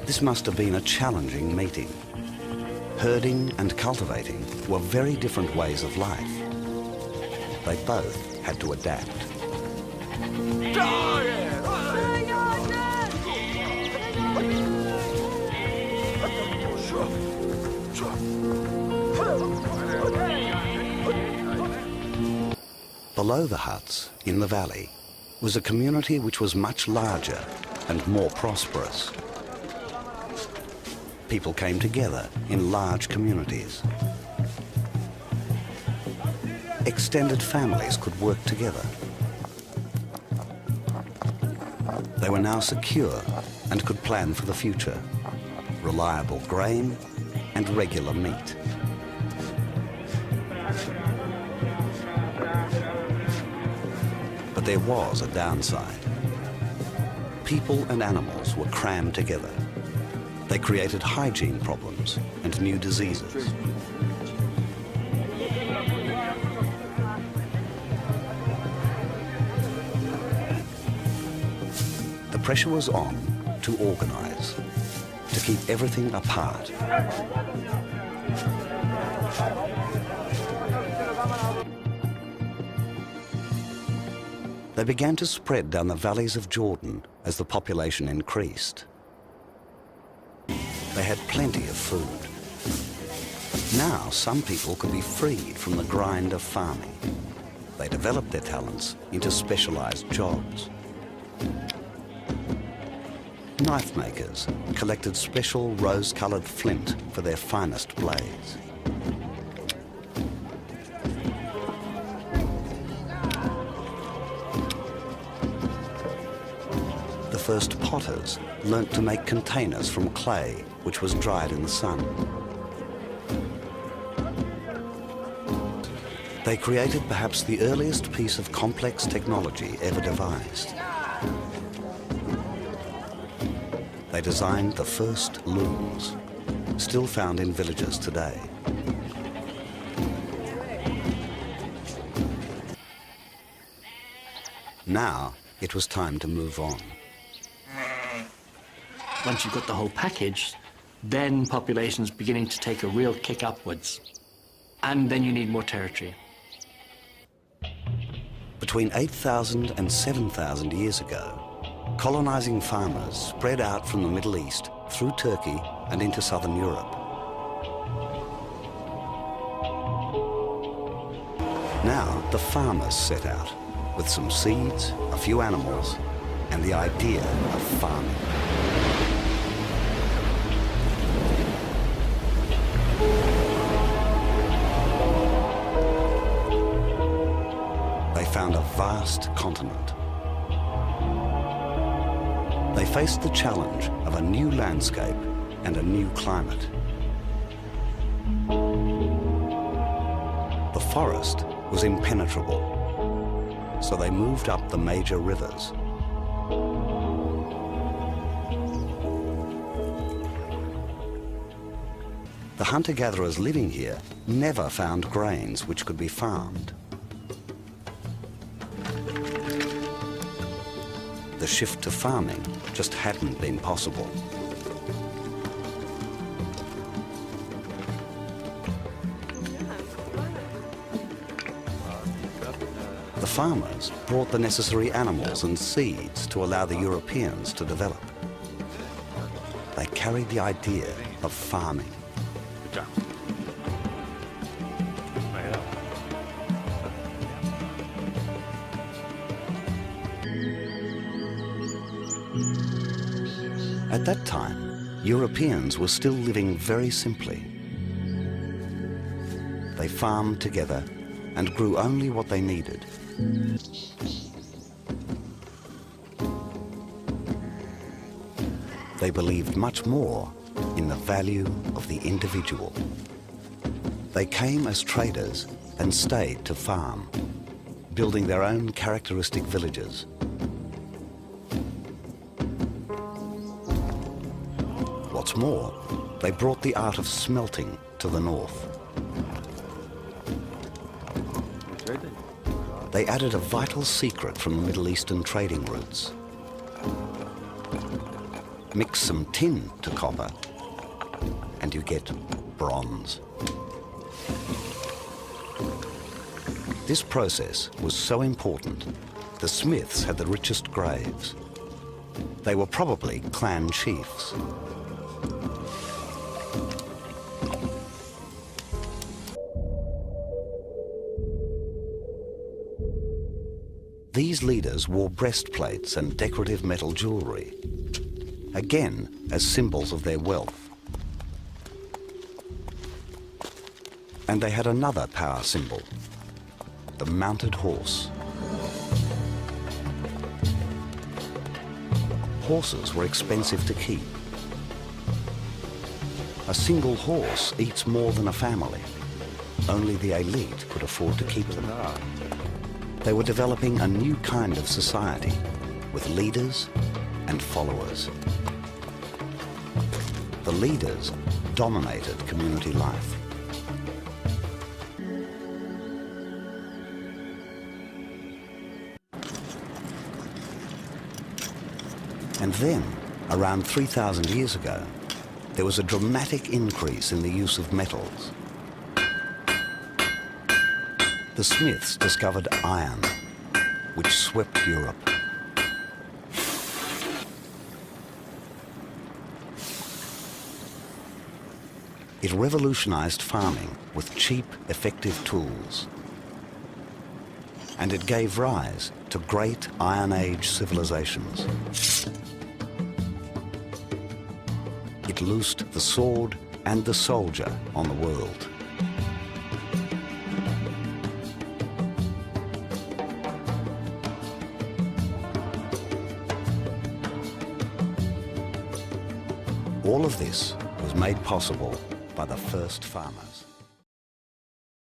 This must have been a challenging meeting. Herding and cultivating were very different ways of life. They both had to adapt. Below the huts, in the valley, was a community which was much larger and more prosperous. People came together in large communities. Extended families could work together. They were now secure and could plan for the future. Reliable grain and regular meat. But there was a downside. People and animals were crammed together. They created hygiene problems and new diseases. The pressure was on to organize, to keep everything apart. They began to spread down the valleys of Jordan as the population increased. They had plenty of food. Now some people could be freed from the grind of farming. They developed their talents into specialized jobs. Knife makers collected special rose-colored flint for their finest blades. The first potters learnt to make containers from clay, which was dried in the sun. They created perhaps the earliest piece of complex technology ever devised. They designed the first looms, still found in villages today. Now it was time to move on. Once you've got the whole package, then population's beginning to take a real kick upwards. And then you need more territory. Between 8,000 and 7,000 years ago, colonizing farmers spread out from the Middle East through Turkey and into southern Europe. Now the farmers set out with some seeds, a few animals, and the idea of farming. They found a vast continent. They faced the challenge of a new landscape and a new climate. The forest was impenetrable, so they moved up the major rivers. The hunter-gatherers living here never found grains which could be farmed. The shift to farming just hadn't been possible. The farmers brought the necessary animals and seeds to allow the Europeans to develop. They carried the idea of farming. At that time, Europeans were still living very simply. They farmed together and grew only what they needed. They believed much more in the value of the individual. They came as traders and stayed to farm, building their own characteristic villages. What's more, they brought the art of smelting to the north. They added a vital secret from the Middle Eastern trading routes. Mix some tin to copper and you get bronze. This process was so important, the smiths had the richest graves. They were probably clan chiefs. These leaders wore breastplates and decorative metal jewellery, again as symbols of their wealth. And they had another power symbol, the mounted horse. Horses were expensive to keep. A single horse eats more than a family. Only the elite could afford to keep them. They were developing a new kind of society with leaders and followers. The leaders dominated community life. And then, around 3,000 years ago, there was a dramatic increase in the use of metals. The smiths discovered iron, which swept Europe. It revolutionized farming with cheap, effective tools. And it gave rise to great Iron Age civilizations. It loosed the sword and the soldier on the world. All of this was made possible by the first farmers.